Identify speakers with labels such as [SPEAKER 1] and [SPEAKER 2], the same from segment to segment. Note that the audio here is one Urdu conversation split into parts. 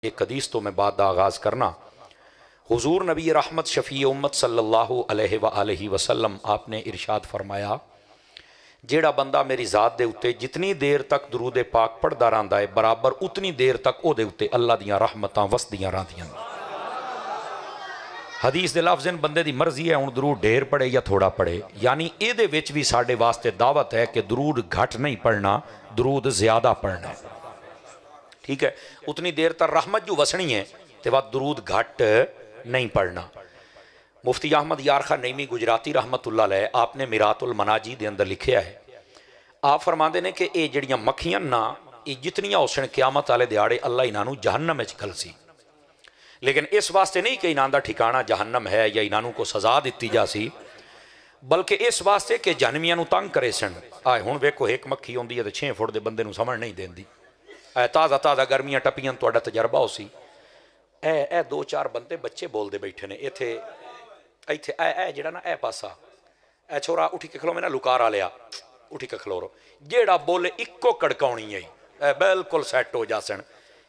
[SPEAKER 1] ایک حدیث تو میں بعد دا آغاز کرنا۔ حضور نبی رحمت شفیع امت صلی اللہ علیہ وآلہ وسلم آپ نے ارشاد فرمایا، جیڑا بندہ میری ذات دے اتے جتنی دیر تک درود پاک پڑھدا رہندا ہے برابر اتنی دیر تک او دے اتے اللہ دیاں رحمتاں وسدیاں رہندیاں۔ حدیث دے لفظ بندے دی مرضی ہے ہن درود ڈھیر پڑھے یا تھوڑا پڑھے، یعنی اے دے وچ بھی ساڈے واسطے دعوت ہے کہ درود گھٹ نہیں پڑھنا، درود زیادہ پڑھنا ہے، ٹھیک ہے؟ اتنی دیر تک رحمت جو وسنی ہے تے بعد درود گھٹ نہیں پڑھنا۔ مفتی احمد یارخان نعیمی گجراتی رحمت اللہ علیہ آپ نے میرات المناجی دے اندر لکھیا ہے، آپ فرماندے نے کہ اے جڑیاں مکھیاں نا یہ جتنیاں ہوسن قیامت والے دیہاڑے اللہ انہاں نوں جہنم وچ گھلسی، لیکن اس واسطے نہیں کہ انہاں دا ٹھکانہ جہنم ہے یا انہاں کو سزا دتی جا سی، بلکہ اس واسطے کہ جہنمیاں نوں تنگ کرے سن۔ آئے ہن ویکھو ایک مکھی ہوندی ہے تے 6 فٹ دے بندے نوں سمجھ نہیں دیندی، اے تازہ تازہ گرمیاں ٹپیاں تہاڈا تجربہ ہو سی، اے 2-4 بندے بچے بول دے بیٹھے نے ایتھے اے جڑا نا اے پاسا اے چھوڑا اٹھی کے کھلو میں نا لکارا لیا اٹھی کے کھلو رو جیڑا بولے اکو کڑکاؤنی ہے اے بالکل سیٹ ہو جاسن۔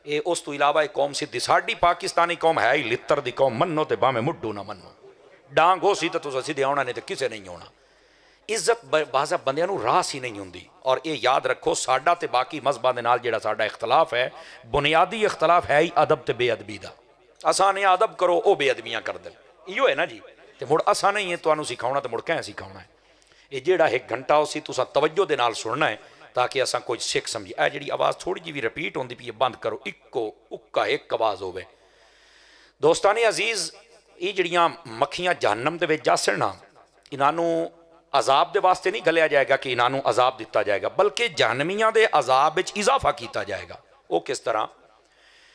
[SPEAKER 1] اے اس تو علاوہ ایک قوم سی ساڈی پاکستانی قوم ہے ہی لتر دی قوم، منو تے باویں مڈو نہ منو، ڈانگ ہو سی تے تساں سیدھے آونا نہیں تے کسے نہیں ہونا۔ عزت بعض بندیاں نوں راس ہی نہیں ہوندی، اور اے یاد رکھو ساڈا تے باقی مذہباں دے نال جیڑا ساڈا اختلاف ہے بنیادی اختلاف ہے ہی ادب تے بے ادبی دا۔ اساں نے ادب کرو او بے ادبیاں کر دل، ایو ہے نا جی، تے مڑ اساں نہیں ہے تانوں سکھاونا تے مڑ کہیں سکھاونا ہے۔ یہ جیڑا ایک گھنٹہ اسی تساں توجہ دے نال سننا ہے تاکہ اساں کچھ سکھ سمجھی۔ اے جڑی آواز تھوڑی جی بھی ریپیٹ ہوندی پئی بند کرو، اکو اکا ایک آواز ہوے۔ دوستان عزیز، یہ جڑیاں مکھیاں جہنم دے وچ جاسن نا انہاں نوں عذاب دے واسطے نہیں گھلیا جائے گا کہ انہاں نوں عذاب دتا جائے گا، بلکہ جہنمیاں دے عذاب وچ اضافہ کیتا جائے گا۔ وہ کس طرح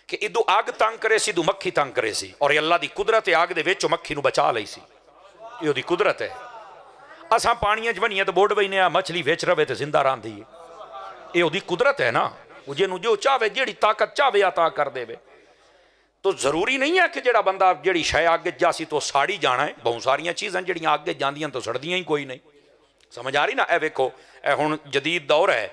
[SPEAKER 1] کہ ادو آگ تنگ کرے سی ادو مکھی تنگ کرے سی، اور اللہ دی قدرت آگ دے وچ مکھی نو بچا لئی سی، یہ دی قدرت ہے۔ اساں پانیاں جونیاں تے بوڑ وینے مچھلی ویچ رہے تے زندہ راندھی ہے، یہ دی قدرت ہے نا، جنوں جو چاہے جیڑی طاقت چاہے عطا کر دے وے۔ تو ضروری نہیں ہے کہ جڑا بندہ جڑی شے آگے جاسی تو ساڑی جانا ہے، بہت ساریاں چیزاں جڑیاں آگے جاندیاں تو سڑدیاں ہی کوئی نہیں، سمجھ آ رہی نا؟ اے ویکھو اے ہن جدید دور ہے،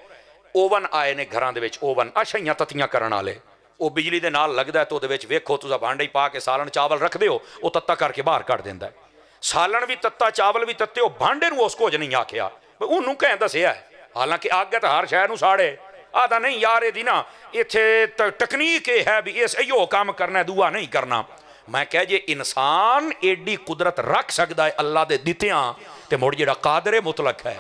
[SPEAKER 1] اوون آئے نے گھراں دے وچ، اوون اشیاں تتیاں کرن والے، وہ بجلی دے نال لگدا ہے تو دے وچ ویکھو تساں بھانڈے پا کے سالن چاول رکھ دیو وہ تتا کر کے باہر کڈ دیندا ہے، سالن بھی تتا چاول بھی تتے، وہ بھانڈے نو اس کو نہیں آکھیا، اونوں کہیں دسیا ہے، حالانکہ اگ تے ہر شے نوں ساڑے آدھا نہیں یار یہ دی نا ایتھے ٹیکنیک ہے بھی اس ایو کام کرنا ہے دعا نہیں کرنا۔ میں کہہ جے انسان ایڈی قدرت رکھ سکدا ہے اللہ دے دتیاں تے مڑ جڑا قادر مطلق ہے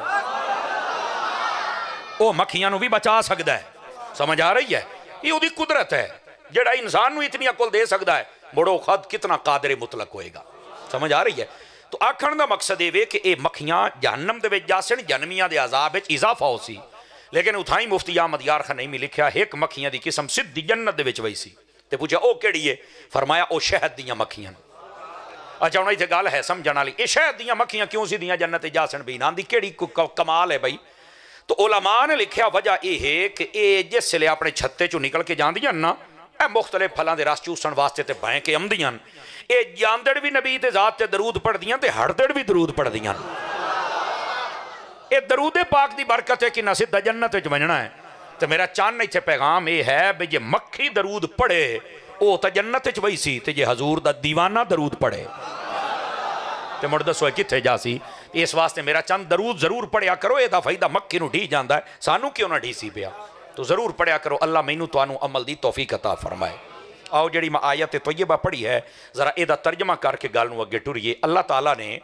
[SPEAKER 1] وہ مکھیاں نو بھی بچا سکدا ہے، سمجھ آ رہی ہے؟ یہ دی قدرت ہے، جڑا انسان نو اتنی عقل دے سکدا ہے مڑو خود کتنا قادر مطلق ہوئے گا، سمجھ آ رہی ہے؟ تو آکھن دا مقصد یہ کہ اے مکھیاں جہنم دے وچ جاسن، جہنمیاں دے عذاب وچ اضافہ ہو سی، لیکن اتھائی مفتی احمد یارخان نعیمی لکھیا ایک مکھیاں دی قسم سدھی جنت دے وچ وئی سی، تے پوچھا او کیڑی ہے؟ فرمایا او شہد دیاں مکھیاں۔ اچھا ہن ایتھے گل ہے سمجھن والی، اے شہد دیاں مکھیاں کیوں سی دیاں جنت تے جاسن بھی انہاں دی کیڑی کمال ہے بھائی؟ تو علماء نے لکھیا وجہ یہ ہے کہ اے جس لے اپنے چھتے چوں نکل کے جاندیاں نا، اے مختلف پھلاں دے رس چوسن واسطے تے بہیں کے آمدیاں، اے جاندڑ بھی نبی تے ذات تے درود پڑھ دیاں تے ہڑدڑ بھی درود پڑھ دیاں۔ اے درود پاک دی برکت ہے کہ نہ سدھا جنت وچ ونجنا ہے۔ تو میرا چان ایتھے پیغام یہ ہے کہ جے مکھی درود پڑھے او تے جنت وچ وئی سی، تے جے حضور دا دیوانہ درود پڑھے تے مڑ دسو کتھے جا سی؟ اس واسطے میرا چند درود ضرور پڑھیا کرو، اے دا فائدہ مکھی نو ڈھی جاندا ہے، سانو کیوں نہ ڈھی سی پیا؟ تو ضرور پڑھیا کرو، اللہ مینوں تانوں عمل دی توفیق عطا فرمائے۔ آؤ جڑی میں آیت طیبہ پڑھی ہے ذرا اے دا ترجمہ کر کے گل نو اگے ٹریے۔ اللہ تعالیٰ نے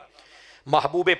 [SPEAKER 1] محبوب